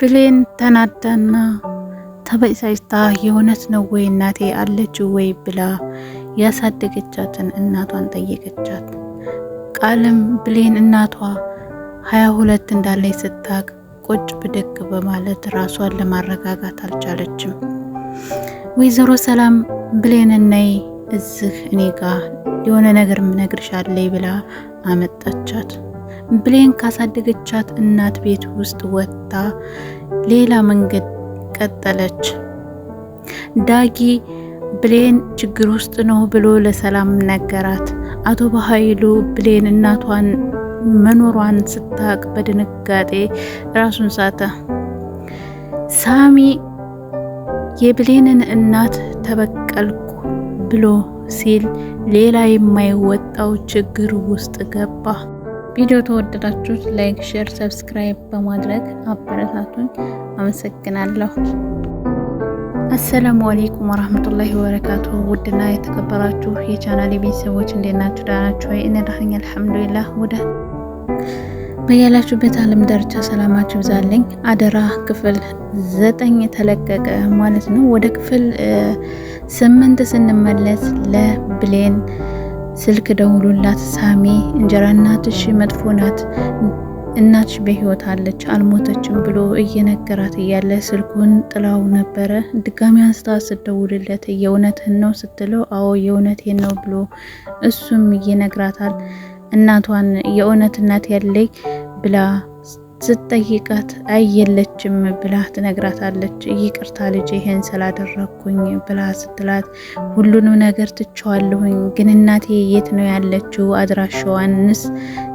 ብሌን ተናዳና ተበሳጭታ የእውነት ነው ወይ እናቴ አለች ወይ ብላ ያሳደገቻትን እናቷን ጠየቀቻት። ቃልም ብሌን እናቷ 22 እንዳለች ስታቅ ቁጭ ብድግ በማለት ራሷን ለማረጋጋት አልቻለችም። ወይዘሮ ሰላም ብሌን ነይ እዚህ እኔ ጋር የሆነ ነገር ምነግርሻለሁ ብላ አመጣቻት። ብሌን ካሳደገቻት እናት ቤት ውስጥ ወጥታ ሌላ መንገድ ቀጠለች። ዳጊ ብሌን ችግር ውስጥ ነው ብሎ ለሰላም ነገራት። አቶ በኃይሉ ብሌን እናቷን መኖሯን ስታቅ በድንጋጤ ራሱን ሳተ። ሳሚ የብሌንን እናት ተበቀልኩ ብሎ ሲል ሌላ የማይወጣው ችግር ውስጥ ገባ። ቪዲዮ ተወደዳችሁት ላይክ፣ ሼር፣ ሰብስክራይብ በማድረግ አበረታቱኝ። አመሰግናለሁ። አሰላሙ አለይኩም ወራህመቱላሂ ወበረካቱ። ውድና የተከበራችሁ የቻናሌ ቤተሰቦች እንዴት ናችሁ? ደህና ናችሁ ወይ? እኔ ደህና ነኝ አልሐምዱሊላህ። በያላችሁበት ዓለም ዳርቻ ሰላማችሁ ይብዛልኝ። አደራ ክፍል 9 ተለቀቀ ማለት ነው። ወደ ክፍል 8 ስንመለስ ለብሌን ስልክ ደውሎላት ሳሚ እንጀራ እናትሽ መጥፎ ናት፣ እናትሽ በህይወት አለች አልሞተችም ብሎ እየነገራት እያለ ስልኩን ጥላው ነበረ። ድጋሚ አንስታ ስትደውልለት የእውነትህን ነው ስትለው አዎ የእውነቴን ነው ብሎ እሱም እየነግራታል። እናቷን የእውነት እናት ያለኝ ብላ ስትጠይቃት አየለችም ብላ ትነግራታለች። ይቅርታ ልጅ ይሄን ስላደረኩኝ ብላ ስትላት ሁሉንም ነገር ትቸዋለሁኝ፣ ግን እናቴ የት ነው ያለችው? አድራሻዋንስ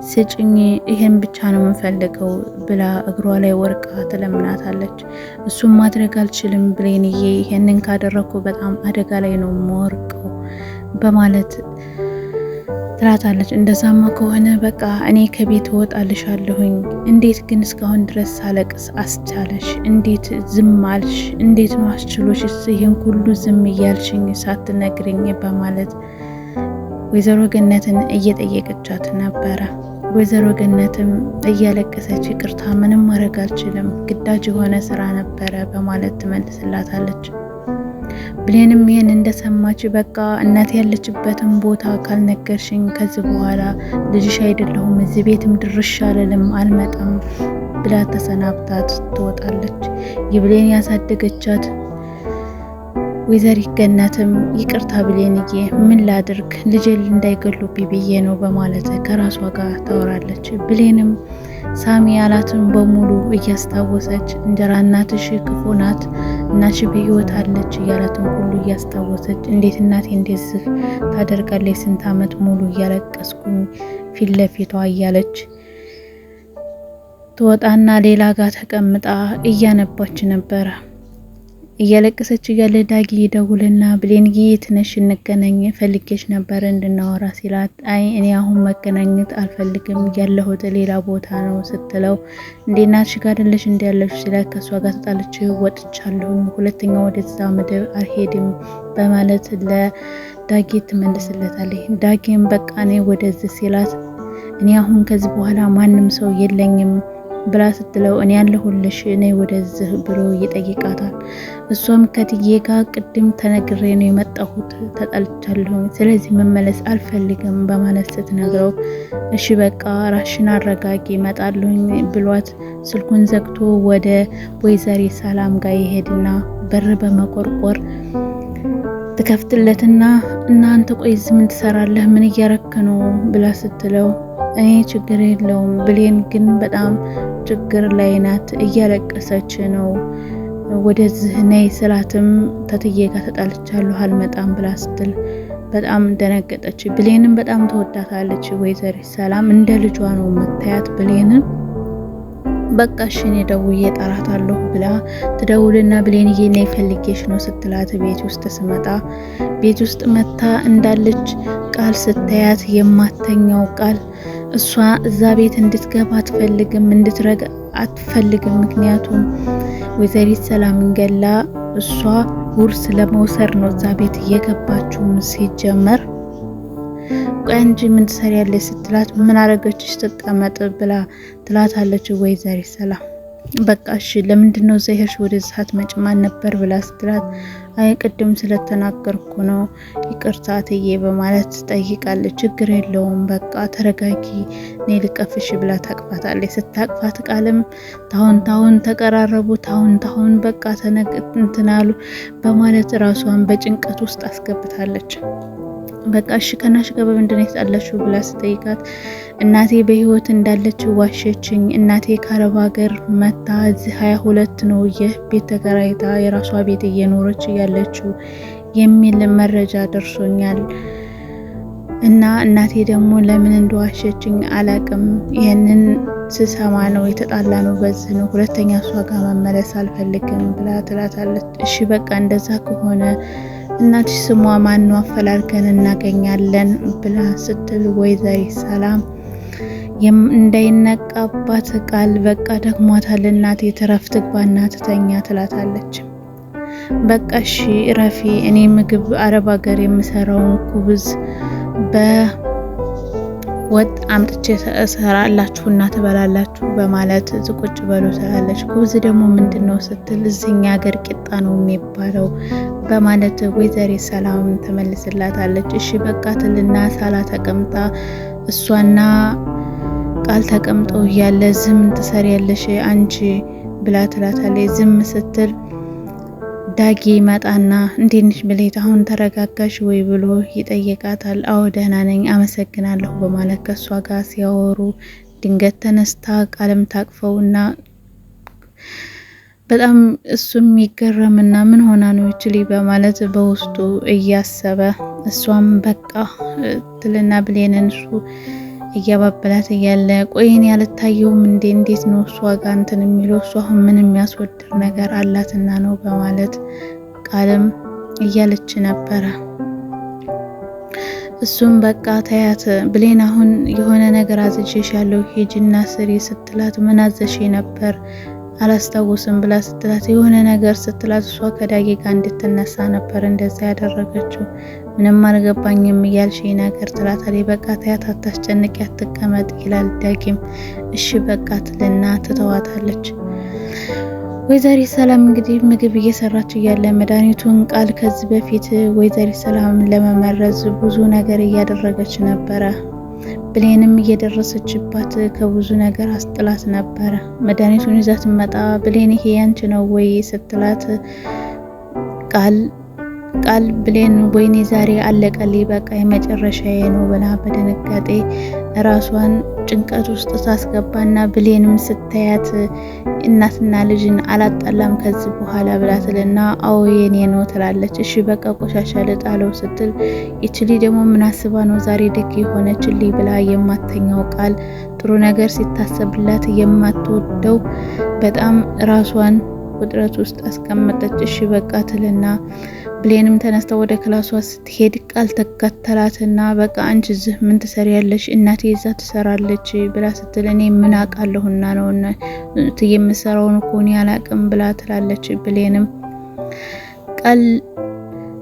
ስጭኝ፣ ይሄን ብቻ ነው የምፈልገው ብላ እግሯ ላይ ወርቃ ትለምናታለች። እሱም ማድረግ አልችልም ብሌንዬ፣ ይሄንን ካደረኩ በጣም አደጋ ላይ ነው የምወርቀው በማለት ትላታለች። እንደዛማ ከሆነ በቃ እኔ ከቤት እወጣልሻለሁኝ። እንዴት ግን እስካሁን ድረስ ሳለቅስ አስቻለሽ? እንዴት ዝም አልሽ? እንዴት ነው አስችሎሽ ይህን ሁሉ ዝም እያልሽኝ ሳትነግሪኝ? በማለት ወይዘሮ ገነትን እየጠየቀቻት ነበረ። ወይዘሮ ገነትም እያለቀሰች ይቅርታ ምንም ማድረግ አልችልም፣ ግዳጅ የሆነ ስራ ነበረ በማለት ትመልስላታለች። ብሌንም ይሄን እንደሰማች በቃ እናት ያለችበትን ቦታ ካልነገርሽኝ ከዚህ በኋላ ልጅሽ አይደለሁም፣ እዚህ ቤትም ድርሽ አልልም፣ አልመጣም ብላ ተሰናብታት ትወጣለች። የብሌን ያሳደገቻት ወይዘሪት ገነትም ይቅርታ ብሌንዬ፣ ምን ላድርግ ልጄን እንዳይገሉብኝ ብዬ ነው በማለት ከራሷ ጋር ታወራለች። ብሌንም ሳሚ ያላትን በሙሉ እያስታወሰች እንጀራ እናትሽ ክፉ ናት፣ እናትሽ በህይወት አለች እያላትን ሁሉ እያስታወሰች እንዴት እናቴ እንደዚህ ታደርጋለች? ስንት አመት ሙሉ እያለቀስኩኝ ፊት ለፊቷ እያለች ትወጣና ሌላ ጋር ተቀምጣ እያነባች ነበረ። እያለቀሰች እያለ ዳጊ ይደውልና ብሌንዬ የት ነሽ? እንገናኝ ፈልጌሽ ነበር እንድናወራ ሲላት አይ እኔ አሁን መገናኘት አልፈልግም ያለሁት ሌላ ቦታ ነው ስትለው እንዴ እናትሽ ጋር አይደለሽ እንዴ ያለሽ ሲላት ከሷ ጋር ተጣልቼ ወጥቻለሁ፣ ሁለተኛ ወደዛ ምድር አልሄድም በማለት ለዳጊ ትመልስለታለች። ዳጊም በቃ እኔ ወደዚህ ሲላት እኔ አሁን ከዚህ በኋላ ማንም ሰው የለኝም ብላ ስትለው እኔ ያለሁልሽ እኔ ወደዚህ ብሎ ይጠይቃታል። እሷም ከትዬ ጋር ቅድም ተነግሬ ነው የመጣሁት ተጣልቻለሁ፣ ስለዚህ መመለስ አልፈልግም በማለት ስትነግረው እሺ በቃ ራሽን አረጋጊ እመጣለሁኝ ብሏት ስልኩን ዘግቶ ወደ ወይዘሪ ሰላም ጋር ይሄድና በር በመቆርቆር ትከፍትለትና እናንተ ቆይ ምን ትሰራለህ? ምን እያረክ ነው ብላ ስትለው እኔ ችግር የለውም፣ ብሌን ግን በጣም ችግር ላይ ናት፣ እያለቀሰች ነው፣ ወደዚህ ነይ ስላትም ተትዬ ጋር ተጣልቻለሁ አልመጣም ብላ ስትል በጣም ደነገጠች። ብሌንም በጣም ተወዳታለች ወይዘሪ ሰላም፣ እንደ ልጇ ነው መታያት። ብሌንም በቃ እሺ እኔ ደውዬ እጠራታለሁ ብላ ትደውልና ብሌንዬ ነይ ፈልጌሽ ነው ስትላት ቤት ውስጥ ስመጣ ቤት ውስጥ መታ እንዳለች ቃል ስታያት የማተኛው ቃል እሷ እዛ ቤት እንድትገባ አትፈልግም፣ እንድትረግ አትፈልግም። ምክንያቱም ወይዘሪት ሰላምን ገላ እሷ ውርስ ለመውሰድ ነው እዛ ቤት እየገባችው ሲጀመር እንጂ ምን ትሰሪያለሽ ስትላት ምን አረገችሽ ትቀመጥ ብላ ትላታለች ወይዘሪት ሰላም። በቃ እሺ ለምንድነው ዘይርሽ ወደ ዛት መጭማን ነበር ብላ ስትላት አይ ቅድም ስለተናገርኩ ነው ይቅርታ እትዬ በማለት ጠይቃለች። ችግር የለውም በቃ ተረጋጊ ነይ ልቀፍሽ ብላ ታቅፋታለች። ስታቅፋት ቃልም ታውን ተቀራረቡ ታውን በቃ ተነግጥንትናሉ በማለት ራሷን በጭንቀት ውስጥ አስገብታለች። በቃ እሺ ከናሽ ጋር በምንድነው የተጣላችሁ ብላ ስትጠይቃት እናቴ በህይወት እንዳለች ዋሸችኝ። እናቴ ከአረብ ሀገር መታ እዚህ 22 ነው የቤት ተከራይታ የራሷ ቤት እየኖረች ያለችው የሚል መረጃ ደርሶኛል እና እናቴ ደግሞ ለምን እንደዋሸችኝ አላቅም። ይሄንን ስሰማ ነው የተጣላ ነው በዚህ ነው ሁለተኛ እሷ ጋር መመለስ አልፈልግም ብላ ትላታለች። እሺ በቃ እንደዛ ከሆነ እናትሽ ስሟ ማን ነው አፈላልከን እናገኛለን ብላ ስትል ወይዘሪት ሰላም እንዳይነቃባት ቃል በቃ ደክሟታል እናቴ ትረፍ ትግባና ትተኛ ትላታለች። በቃ እሺ ረፊ እኔ ምግብ አረብ ሀገር የምሰራውን ኩብዝ በወጥ አምጥቼ እሰራላችሁና ትበላላችሁ በማለት ዝቁጭ በሉ ትላለች። ኩብዝ ደግሞ ምንድነው ስትል እዚህኛ ሀገር ቂጣ ነው የሚባለው በማለት ወይዘሪት ሰላም ተመልስላታለች። እሺ በቃ ትልና ሳላ ተቀምጣ እሷና ቃል ተቀምጠው ያለ ዝም ትሰሪያለሽ አንቺ ብላ ትላታለች። ዝም ስትል ዳጊ መጣና እንዴት ነሽ ብሌት አሁን ተረጋጋሽ ወይ ብሎ ይጠይቃታል። አዎ ደህና ነኝ አመሰግናለሁ በማለት ከሷ ጋር ሲያወሩ ድንገት ተነስታ ቃልም ታቅፈውና በጣም እሱም ይገረምና ምን ሆና ነው ይችሊ በማለት በውስጡ እያሰበ እሷም በቃ ትልና ብሌንን እሱ እያባበላት እያለ ቆይን ያልታየውም እንዴት ነው እሷ ጋር እንትን የሚለው እሷ አሁን ምን የሚያስወድር ነገር አላትና ነው በማለት ቃልም እያለች ነበረ። እሱም በቃ ታያት ብሌን አሁን የሆነ ነገር አዝዤሻለሁ ሂጂና ስሪ ስትላት ምን አዘሽ ነበር አላስታውስም ብላ ስትላት የሆነ ነገር ስትላት እሷ ከዳጊ ጋር እንድትነሳ ነበር እንደዛ ያደረገችው ምንም አልገባኝም እያልሽ ነገር ትላታለች። በቃ ታያት አታስጨንቂ አትቀመጥ ይላል ዳጊም እሺ በቃ ትልና ትተዋታለች። ወይዘሪት ሰላም እንግዲህ ምግብ እየሰራች እያለ መድኃኒቱን ቃል ከዚህ በፊት ወይዘሪት ሰላም ለመመረዝ ብዙ ነገር እያደረገች ነበረ። ብሌንም እየደረሰችባት ከብዙ ነገር አስጥላት ነበረ። መድኃኒቱን ይዛት መጣ ብሌን ይሄ ያንቺ ነው ወይ ስትላት ቃል ብሌን ወይኔ ዛሬ አለቀልኝ በቃ የመጨረሻዬ ነው ብላ በድንጋጤ ራሷን ጭንቀት ውስጥ ታስገባና ብሌንም ስታያት እናትና ልጅን አላጣላም ከዚህ በኋላ ብላትልና አዎ የኔ ነው ትላለች። እሺ በቃ ቆሻሻ ልጣለው ስትል ይችሊ ደግሞ ምን አስባ ነው ዛሬ ደግ የሆነችልኝ ብላ የማተኛው ቃል ጥሩ ነገር ሲታሰብላት የማትወደው በጣም ራሷን ውጥረት ውስጥ አስቀመጠች። እሺ በቃ ትልና ብሌንም ተነስታ ወደ ክላሷ ስትሄድ ቃል ተከተላትና በቃ አንቺ እዚህ ምን ትሰሪያለሽ እናቴ እዛ ትሰራለች ብላ ስትል እኔ ምን አውቃለሁና ነው የምሰራውን እኮ እኔ አላቅም ብላ ትላለች። ብሌንም ቃል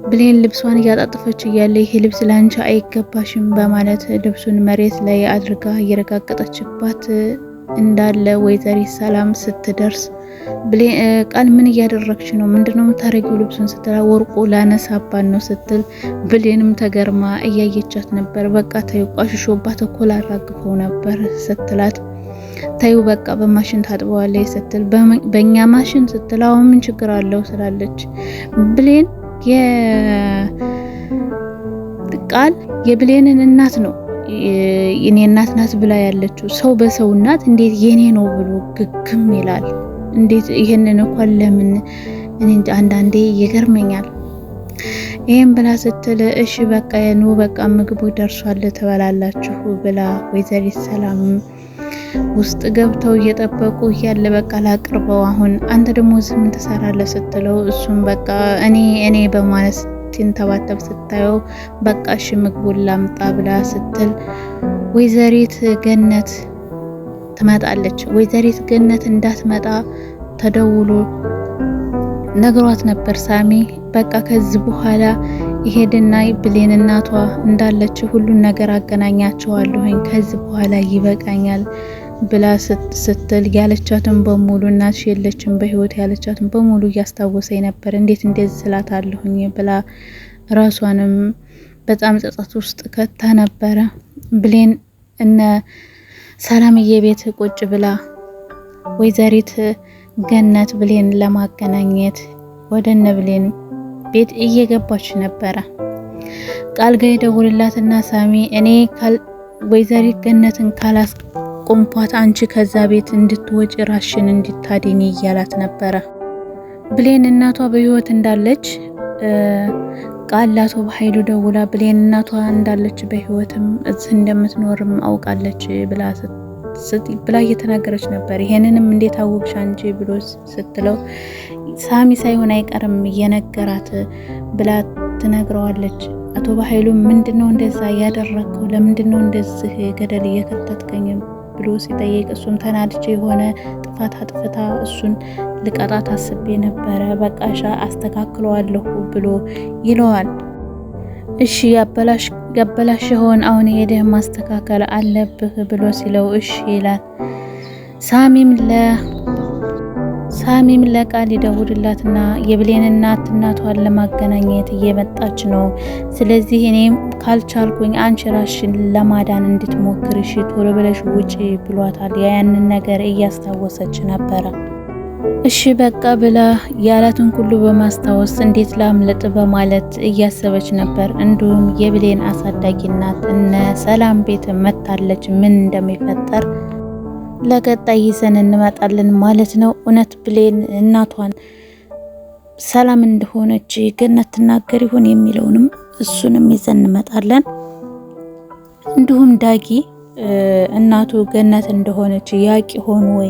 ብሌን ልብሷን እያጣጠፈች እያለ ይሄ ልብስ ላንቺ አይገባሽም በማለት ልብሱን መሬት ላይ አድርጋ እየረጋገጠችባት እንዳለ ወይዘሪት ሰላም ስትደርስ ቃል ምን እያደረግሽ ነው ምንድነው የምታረጊው ልብሱን ስትላ ወርቁ ላነሳባን ነው ስትል ብሌንም ተገርማ እያየቻት ነበር። በቃ ታዩ ቋሽሾባት እኮ ላራግፈው ነበር ስትላት ታዩ በቃ በማሽን ታጥበዋለች ስትል በእኛ ማሽን ስትላው ምን ችግር አለው ስላለች ብሌን ቃል የብሌንን እናት ነው የኔ እናት ናት ብላ ያለችው ሰው በሰው እናት እንዴት የኔ ነው ብሎ ግግም ይላል። እንዴት ይሄንን እንኳን ለምን እኔ አንዳንዴ ይገርመኛል። ይሄን ብላ ስትል እሺ በቃ ነው በቃ ምግቡ ደርሷል ትበላላችሁ ብላ ወይዘሪት ሰላም ውስጥ ገብተው እየጠበቁ ያለ በቃ ላቅርበው አሁን አንተ ደግሞ ምን ትሰራለህ ስትለው እሱም በቃ እኔ በማለት ሲንተባተብ ስታየው በቃ እሺ ምግቡን ላምጣ ብላ ስትል ወይዘሪት ገነት ትመጣለች። ወይዘሪት ገነት እንዳትመጣ ተደውሎ ነግሯት ነበር ሳሚ በቃ ከዚህ በኋላ ይሄድና ብሌን እናቷ እንዳለች ሁሉን ነገር አገናኛቸዋለሁኝ ከዚህ በኋላ ይበቃኛል ብላ ስትል ያለቻትን በሙሉ እናትሽ የለችም በህይወት ያለቻትን በሙሉ እያስታወሰኝ ነበር። እንዴት እንደዚህ ስላታለሁኝ ብላ ራሷንም በጣም ጸጸት ውስጥ ከታ ነበረ። ብሌን እነ ሰላምዬ ቤት ቁጭ ብላ ወይዘሪት ገነት ብሌን ለማገናኘት ወደ እነ ብሌን ቤት እየገባች ነበረ። ቃል ጋ ይደውልላትና ሳሚ እኔ ወይዘሪት ገነትን ካላስቆምኳት አንቺ ከዛ ቤት እንድትወጪ ራሽን እንድታዲኒ እያላት ነበረ። ብሌን እናቷ በህይወት እንዳለች ቃል ለአቶ በኃይሉ ደውላ ብሌን እናቷ እንዳለች በህይወትም እዚህ እንደምትኖርም አውቃለች ብላ እየተናገረች ነበር። ይሄንንም እንዴት አወቅሽ አንቺ ብሎ ስትለው ሳሚ ሳይሆን አይቀርም እየነገራት ብላ ትነግረዋለች። አቶ በኃይሉ ምንድነው እንደዛ ያደረከው? ለምንድነው እንደዚህ ገደል እየከተትከኝ ብሎ ሲጠይቅ እሱም ተናድጄ የሆነ ጥፋት አጥፍታ እሱን ልቀጣት አስቤ ነበረ፣ በቃሻ አስተካክለዋለሁ ብሎ ይለዋል። እሺ ያበላሽኸውን አሁን ሄደህ ማስተካከል አለብህ ብሎ ሲለው እሺ ይላል። ሳሚም ለቃል ይደውልላትና የብሌን እናቷን ለማገናኘት እየመጣች ነው። ስለዚህ እኔም ካልቻልኩኝ አንቺ ራስሽን ለማዳን እንድትሞክር እሺ ቶሎ ብለሽ ውጪ ብሏታል። ያንን ነገር እያስታወሰች ነበረ። እሺ በቃ ብላ ያላትን ሁሉ በማስታወስ እንዴት ላምለጥ በማለት እያሰበች ነበር። እንዲሁም የብሌን አሳዳጊ እናት እነ ሰላም ቤት መታለች። ምን እንደሚፈጠር ለቀጣይ ይዘን እንመጣለን ማለት ነው። እውነት ብሌን እናቷን ሰላም እንደሆነች ገነት ትናገር ይሆን የሚለውንም እሱንም ይዘን እንመጣለን። እንዲሁም ዳጊ እናቱ ገነት እንደሆነች ያቂ ሆኑ ወይ?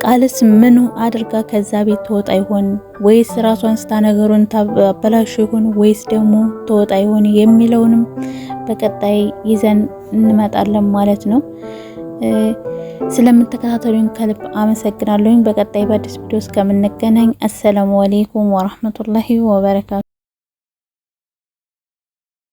ቃልስ ምን አድርጋ ከዛ ቤት ተወጣ ይሆን? ወይስ ራሷን ስታ ነገሩን ታበላሽ ይሆን? ወይስ ደግሞ ተወጣ ይሆን የሚለውንም በቀጣይ ይዘን እንመጣለን ማለት ነው። ስለምትከታተሉኝ ከልብ አመሰግናለሁኝ። በቀጣይ በአዲስ ቪዲዮ እስከምንገናኝ አሰላሙ አለይኩም ወራህመቱላሂ ወበረካቱ።